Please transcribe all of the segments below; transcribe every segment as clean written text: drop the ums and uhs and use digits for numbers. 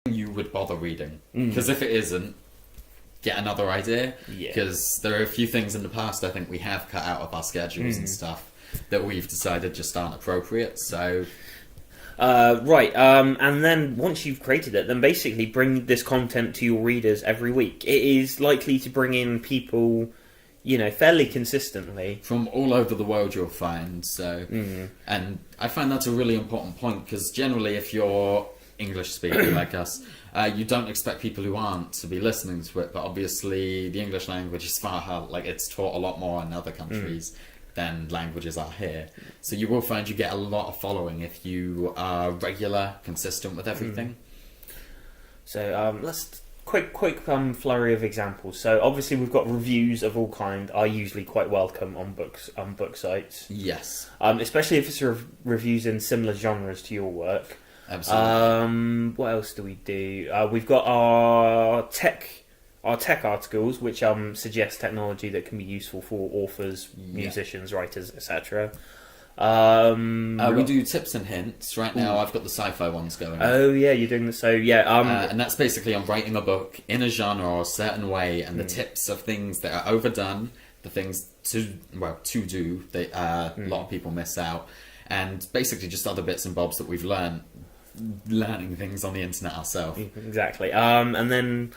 you would bother reading. Because if it isn't, get another idea. Because there are a few things in the past I think we have cut out of our schedules and stuff that we've decided just aren't appropriate. So and then once you've created it, then basically bring this content to your readers every week. It is likely to bring in people, fairly consistently from all over the world. You'll find and I find that's a really important point, because generally, if you're English speaking like us, you don't expect people who aren't to be listening to it. But obviously, the English language is far hard. Like, it's taught a lot more in other countries than languages are here. So you will find you get a lot of following if you are regular, consistent with everything. So let's quick flurry of examples. So obviously we've got reviews of all kind are usually quite welcome on book sites. Yes. Especially if it's reviews in similar genres to your work. Absolutely. What else do we do? We've got our tech articles, which suggest technology that can be useful for authors, musicians, writers, etc. We do tips and hints. Right now I've got the sci-fi ones going. Oh yeah, you're doing this. So yeah, and that's basically on writing a book in a genre or a certain way, and the tips of things that are overdone, the things to do that a lot of people miss out, and basically just other bits and bobs that we've learning things on the internet ourselves. Exactly. And then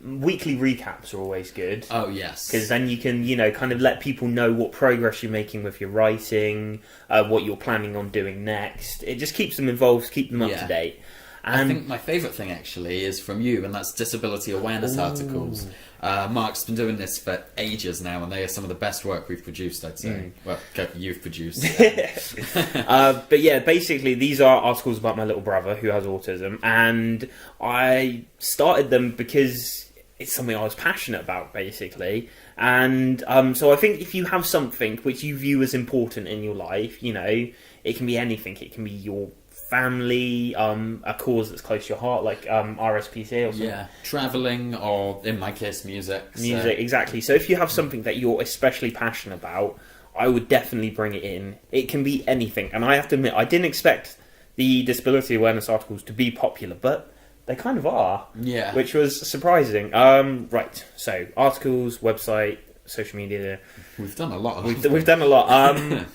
weekly recaps are always good. Oh yes, because then you can kind of let people know what progress you're making with your writing, what you're planning on doing next. It just keeps them involved, keep them up to date. And I think my favourite thing actually is from you, and that's disability awareness articles. Mark's been doing this for ages now, and they are some of the best work we've produced, I'd say. Well, you've produced. But yeah, basically these are articles about my little brother who has autism, and I started them because it's something I was passionate about, basically. And so I think if you have something which you view as important in your life, it can be anything. It can be your family, a cause that's close to your heart, like RSPCA or something. Yeah, travelling, or in my case, music. Exactly. So if you have something that you're especially passionate about, I would definitely bring it in. It can be anything. And I have to admit, I didn't expect the disability awareness articles to be popular, but they kind of are. Yeah. Which was surprising. Right, so articles, website, social media. We've done a lot. We've done a lot.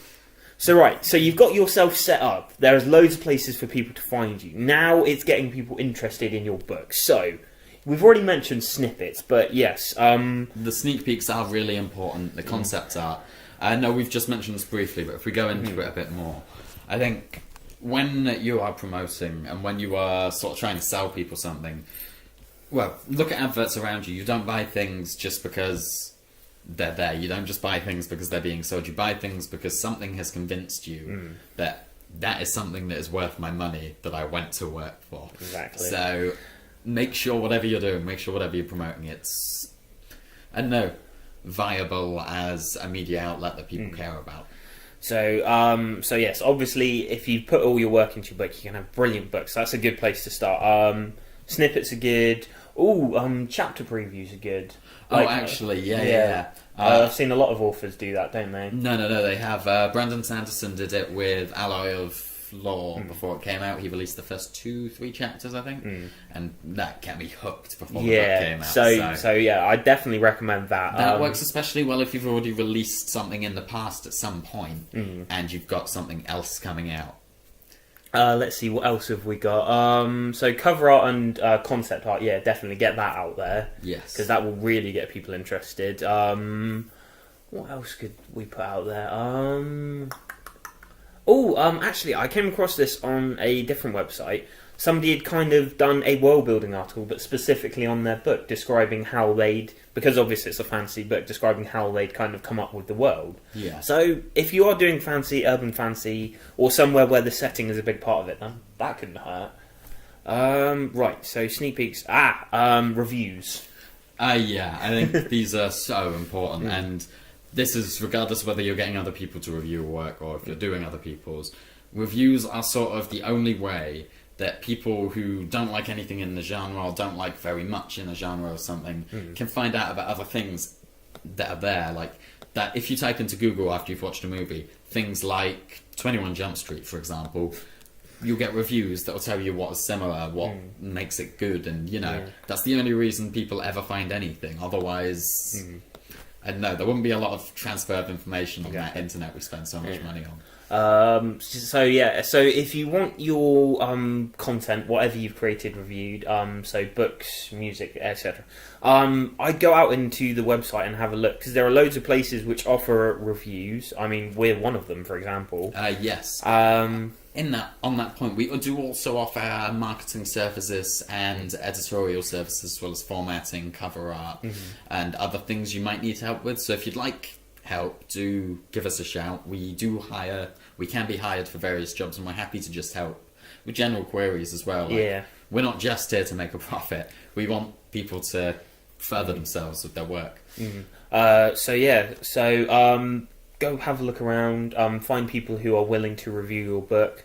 So you've got yourself set up. There's loads of places for people to find you. Now it's getting people interested in your book. So we've already mentioned snippets, but yes. The sneak peeks are really important. The concept art. I know we've just mentioned this briefly, but if we go into it a bit more, I think when you are promoting and when you are sort of trying to sell people something, well, look at adverts around you. You don't buy things just because they're there. You don't just buy things because they're being sold. You buy things because something has convinced you that is something that is worth my money, that I went to work for. Exactly. So make sure whatever you're doing, make sure whatever you're promoting, it's, I don't know, viable as a media outlet that people care about. So yes, obviously, if you put all your work into your book, you can have brilliant books. That's a good place to start. Snippets are good. Chapter previews are good. Actually, yeah. I've seen a lot of authors do that, don't they? No, they have. Brandon Sanderson did it with Alloy of Law before it came out. He released the first 2-3 chapters, I think, and that kept me hooked before the book came out. So yeah, I definitely recommend that. That works especially well if you've already released something in the past at some point, and you've got something else coming out. Let's see, what else have we got? So cover art and concept art, yeah, definitely get that out there. Yes. Because that will really get people interested. What else could we put out there? Actually, I came across this on a different website. Somebody had kind of done a world-building article, but specifically on their book, describing how they'd, because obviously it's a fantasy book, describing how they'd kind of come up with the world. Yeah. So if you are doing fantasy, urban fantasy, or somewhere where the setting is a big part of it, then that couldn't hurt. Right, so sneak peeks. Reviews. Yeah, I think these are so important, and this is regardless of whether you're getting other people to review your work or if you're doing other people's. Reviews are sort of the only way that people who don't like anything in the genre or don't like very much in a genre or something can find out about other things that are there. Like that, if you type into Google after you've watched a movie, things like 21 Jump Street, for example, you'll get reviews that'll tell you what is similar, what makes it good, and that's the only reason people ever find anything. Otherwise, I don't know, there wouldn't be a lot of transfer of information on that internet we spend so much money on. So if you want your content, whatever you've created, reviewed, so books, music, etc., I'd go out into the website and have a look, because there are loads of places which offer reviews. I mean, we're one of them, for example. Yes. On that point, we do also offer marketing services and editorial services, as well as formatting, cover art, and other things you might need help with. So if you'd like help, do give us a shout. We can be hired for various jobs, and we're happy to just help with general queries as well. We're not just here to make a profit. We want people to further themselves with their work. Go have a look around, find people who are willing to review your book,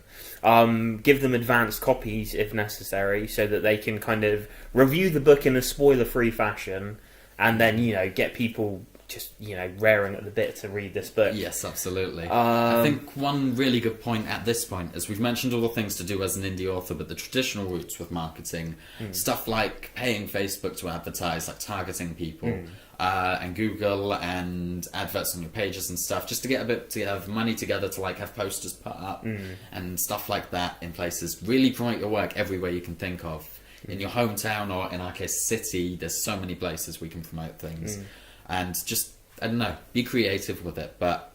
give them advanced copies if necessary, so that they can kind of review the book in a spoiler-free fashion, and then, get people just, raring at the bit to read this book. Yes, absolutely. I think one really good point at this point is we've mentioned all the things to do as an indie author, but the traditional routes with marketing, stuff like paying Facebook to advertise, like targeting people, and Google, and adverts on your pages and stuff, just to get a bit of money together to like have posters put up and stuff like that in places. Really promote your work everywhere you can think of. In your hometown, or in our case, city, there's so many places we can promote things. And just, I don't know, be creative with it, but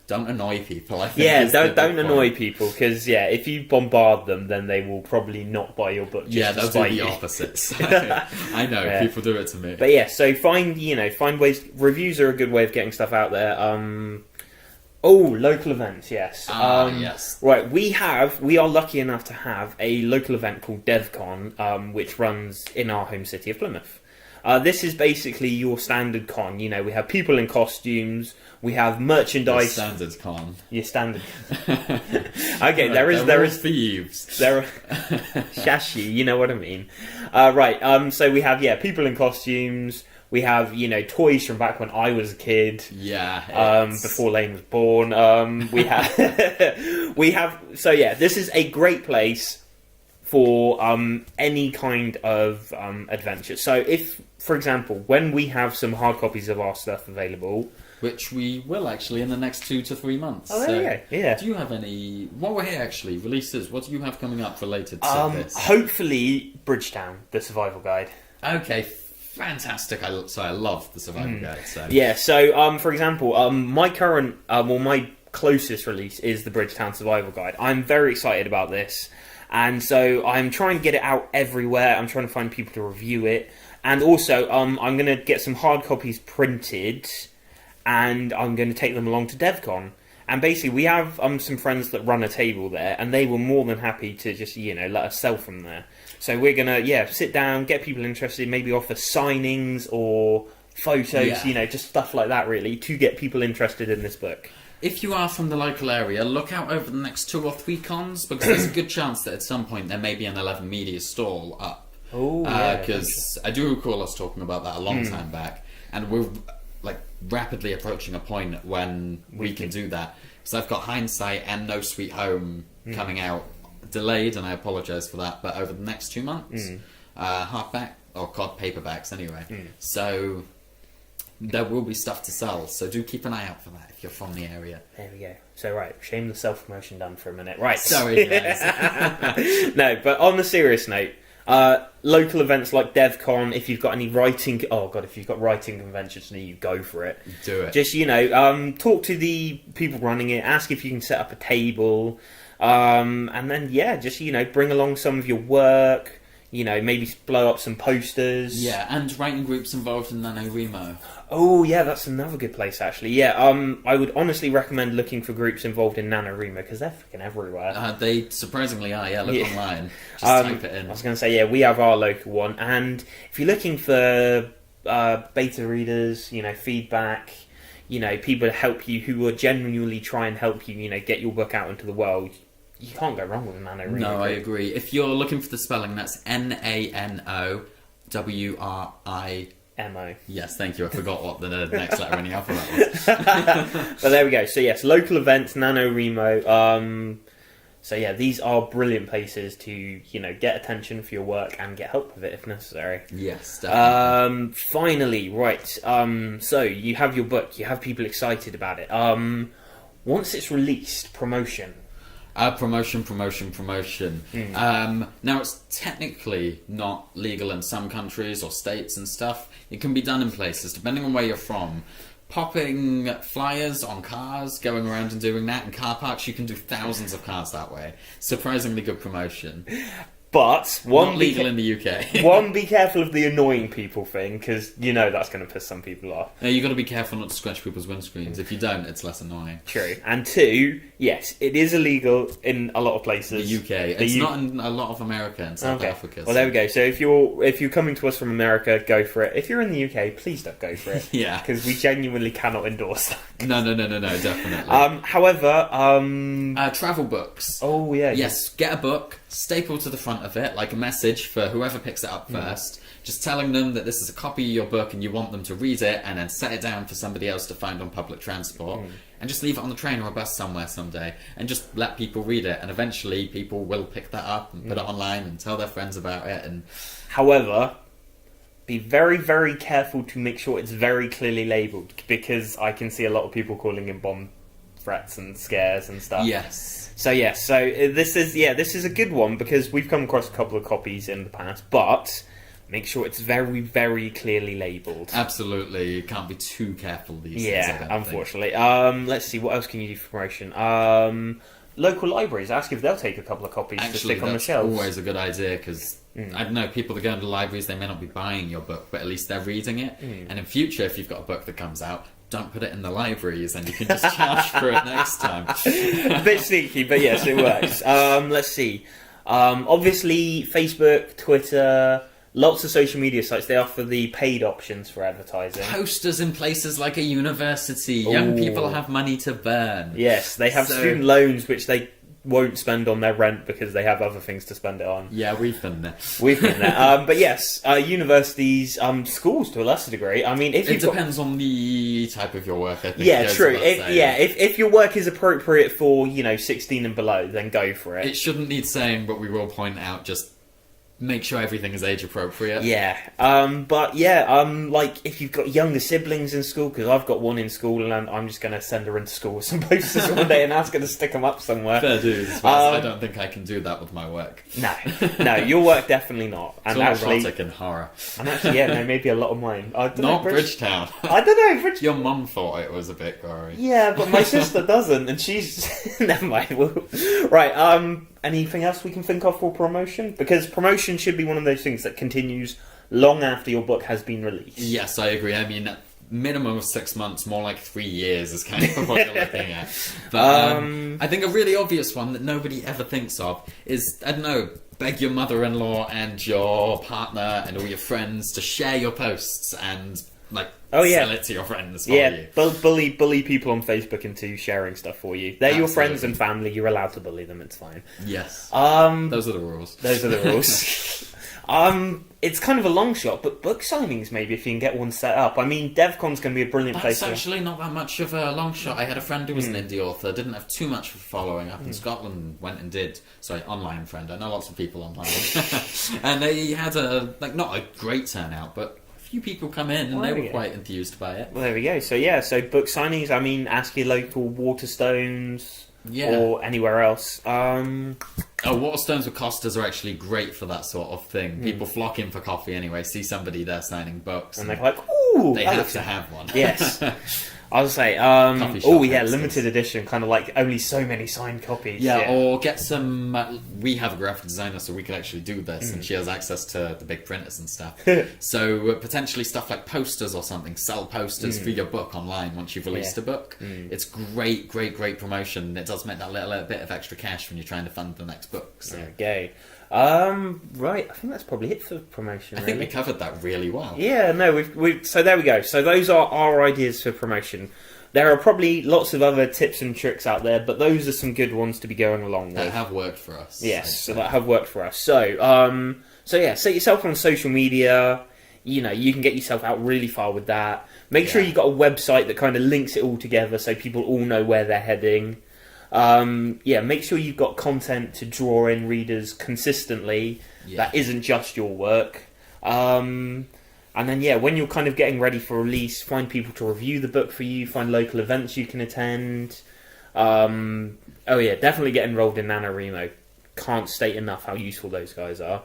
don't annoy people. I think don't annoy people, because if you bombard them, then they will probably not buy your book. They'll do the opposite. I know, people do it to me. But so find ways. Reviews are a good way of getting stuff out there. Local events, yes. Yes. Right, we are lucky enough to have a local event called DevCon, which runs in our home city of Plymouth. This is basically your standard con. We have people in costumes, we have merchandise. Your standard con. Your standard. Okay, there is thieves. There are shashi, you know what I mean. Right, so we have people in costumes. We have toys from back when I was a kid. Before Lane was born. We have this is a great place for any kind of adventure. So if, for example, when we have some hard copies of our stuff available, which we will actually in the next 2 to 3 months. Oh, there you go. Yeah. Do you have any, while we're here actually, releases, what do you have coming up related to this? Hopefully Bridgetown, the survival guide. Okay, fantastic. I love the survival guide. So. Yeah, so for example, my current, my closest release is the Bridgetown survival guide. I'm very excited about this. And so I'm trying to get it out everywhere. I'm trying to find people to review it. And also, I'm going to get some hard copies printed, and I'm going to take them along to DevCon. And basically, we have some friends that run a table there, and they were more than happy to just, let us sell from there. So we're going to, sit down, get people interested, maybe offer signings or photos, just stuff like that, really, to get people interested in this book. If you are from the local area, look out over the next 2 or 3 cons, because there's a good chance that at some point there may be an 11 Media stall up. Because I do recall us talking about that a long time back, and we're rapidly approaching a point when we can do that. Because I've got Hindsight and No Sweet Home coming out, delayed, and I apologise for that, but over the next 2 months, hardback or COD paperbacks anyway. So there will be stuff to sell, so do keep an eye out for that if you're from the area. There we go. So right, shameless self-promotion done for a minute. Right. Sorry, guys. No, but on the serious note, local events like DevCon, if you've got any writing... Oh, God, if you've got writing conventions near you, go for it. Do it. Just, talk to the people running it, ask if you can set up a table, and then, just, bring along some of your work, maybe blow up some posters. Yeah, and writing groups involved in NaNoWriMo. Oh, yeah, that's another good place, actually. Yeah, I would honestly recommend looking for groups involved in NaNoWriMo, because they're freaking everywhere. They surprisingly are, look online. Just type it in. I was going to say, we have our local one, and if you're looking for beta readers, feedback, people to help you who will genuinely try and help you, get your book out into the world, you can't go wrong with NaNoWriMo. No, I agree. If you're looking for the spelling, that's NaNoWriMo. Yes, thank you. I forgot what the next letter in the alphabet was. But there we go. So yes, local events, NaNoWriMo. So yeah, these are brilliant places to, you know, get attention for your work and get help with it if necessary. Yes, definitely. Finally, right. So you have your book, you have people excited about it. Once it's released, promotion. Promotion. Now, it's technically not legal in some countries or states and stuff. It can be done in places, depending on where you're from. Popping flyers on cars, going around and doing that in car parks, you can do thousands of cars that way. Surprisingly good promotion. But Not legal in the UK. one, be careful of the annoying people thing, because you know that's going to piss some people off. No, you got to be careful not to scratch people's windscreens. If you don't, it's less annoying. True. And two, yes, it is illegal in a lot of places. The UK. It's not in a lot of America and South Africa. Well, there we go. So if you're coming to us from America, go for it. If you're in the UK, please don't go for it. Yeah. Because we genuinely cannot endorse that. No, definitely. However, travel books. oh yeah. Yes, get a book, staple to the front of it, like a message for whoever picks it up first, just telling them that this is a copy of your book and you want them to read it, and then set it down for somebody else to find on public transport, and just leave it on the train or a bus somewhere someday, and just let people read it, and eventually people will pick that up and put it online and tell their friends about it. And However, be very, very careful to make sure it's very clearly labelled, because I can see a lot of people calling in bomb threats and scares and stuff. yes. So this is a good one, because we've come across a couple of copies in the past, but make sure it's very, very clearly labelled. Absolutely, you can't be too careful these days. Yeah, unfortunately. Let's see, what else can you do for promotion? Local libraries, ask if they'll take a couple of copies to Actually, stick on the that's shelves. always a good idea, because I don't know, people that go into libraries, they may not be buying your book, but at least they're reading it. And in future, if you've got a book that comes out, don't put it in the libraries, and you can just charge for it next time. A bit sneaky, but yes, it works. Let's see. Obviously, Facebook, Twitter, lots of social media sites, they offer the paid options for advertising. Posters in places like a university. Young Ooh. people have money to burn. Yes, they have student loans which they won't spend on their rent because they have other things to spend it on. Yeah, we've been there. We've been there. But yes, universities, schools to a lesser degree. I mean, if It depends on the type of your work, I think. Yeah, it goes true. without saying. If your work is appropriate for, 16 and below, then go for it. It shouldn't need saying, but we will point out, just make sure everything is age appropriate. Yeah. Like if you've got younger siblings in school, because I've got one in school, and I'm just going to send her into school with some posters one day and ask her to stick them up somewhere. Fair dues. But I don't think I can do that with my work. No, your work definitely not. It's all erotic and horror. And actually, maybe a lot of mine. I don't Not know, Bridgetown. I don't know, Bridgetown. Your mum thought it was a bit gory. Yeah, but my sister doesn't, and she's never mind. Right. Anything else we can think of for promotion? Because promotion should be one of those things that continues long after your book has been released. Yes, I agree. I mean, minimum of 6 months, more like 3 years is kind of what you're looking at. But I think a really obvious one that nobody ever thinks of is, I don't know, beg your mother-in-law and your partner and all your friends to share your posts and sell it to your friends for you. Bully people on Facebook into sharing stuff for you. They're your friends and family. You're allowed to bully them. It's fine. Yes. Those are the rules. Those are the rules. It's kind of a long shot, but book signings maybe if you can get one set up. I mean, DevCon's going to be a brilliant place. That's actually not that much of a long shot. I had a friend who was an indie author, didn't have too much of a following up in Scotland, went and did, online friend, I know lots of people online, and they had not a great turnout, but a few people come in and they were quite enthused by it. Well, there we go. So book signings, I mean, ask your local Waterstones or anywhere else. Waterstones with Costas are actually great for that sort of thing. People flock in for coffee anyway, see somebody there signing books. And they're like, ooh! They have to have one. Yes. I'll say, limited edition, kind of like only so many signed copies. Yeah, or get some... we have a graphic designer, so we could actually do this, and she has access to the big printers and stuff. So potentially stuff like posters or something, sell posters for your book online once you've released a book. It's great promotion. It does make that little bit of extra cash when you're trying to fund the next book. So. There we go. Right, I think that's probably it for promotion. I think we covered that really well. Yeah, no, so there we go. So those are our ideas for promotion. There are probably lots of other tips and tricks out there, but those are some good ones to be going along with. That have worked for us. Yes, so that have worked for us. So, set yourself on social media. You can get yourself out really far with that. Make sure you've got a website that kind of links it all together so people all know where they're heading. Make sure you've got content to draw in readers consistently. Yeah. That isn't just your work. And then, when you're kind of getting ready for release, find people to review the book for you, find local events you can attend. Definitely get enrolled in NaNoWriMo. Can't state enough how useful those guys are.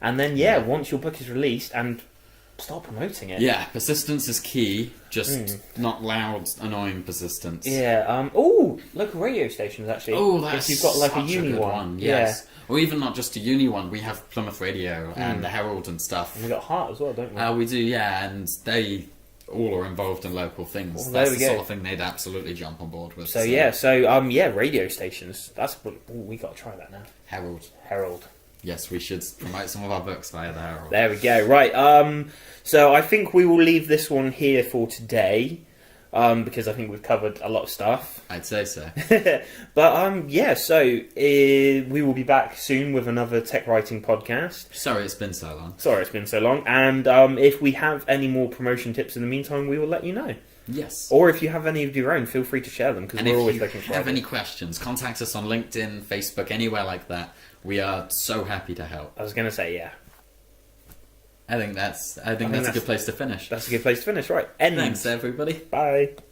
And then, once your book is released, and start promoting it. Yeah, persistence is key, just not loud, annoying persistence. Yeah, local radio stations, actually. Oh, that's if you've got like such a uni good one. Yes. Or even not just a uni one, we have Plymouth Radio and the Herald and stuff. And we've got Heart as well, don't we? We do, yeah, and they all are involved in local things. Well, That's there the we go. sort of thing they'd absolutely jump on board with. So, radio stations. We got to try that now. Herald. Yes, we should promote some of our books via the Herald. There we go. Right. So I think we will leave this one here for today, because I think we've covered a lot of stuff. I'd say so. But so we will be back soon with another tech writing podcast. Sorry it's been so long. And if we have any more promotion tips in the meantime, we will let you know. Yes. Or if you have any of your own, feel free to share them, because we're always looking for if you have ideas. any questions, contact us on LinkedIn, Facebook, anywhere like that. We are so happy to help. I was going to say, yeah. I think that's a good place to finish. That's a good place to finish, right? Thanks, everybody. Bye.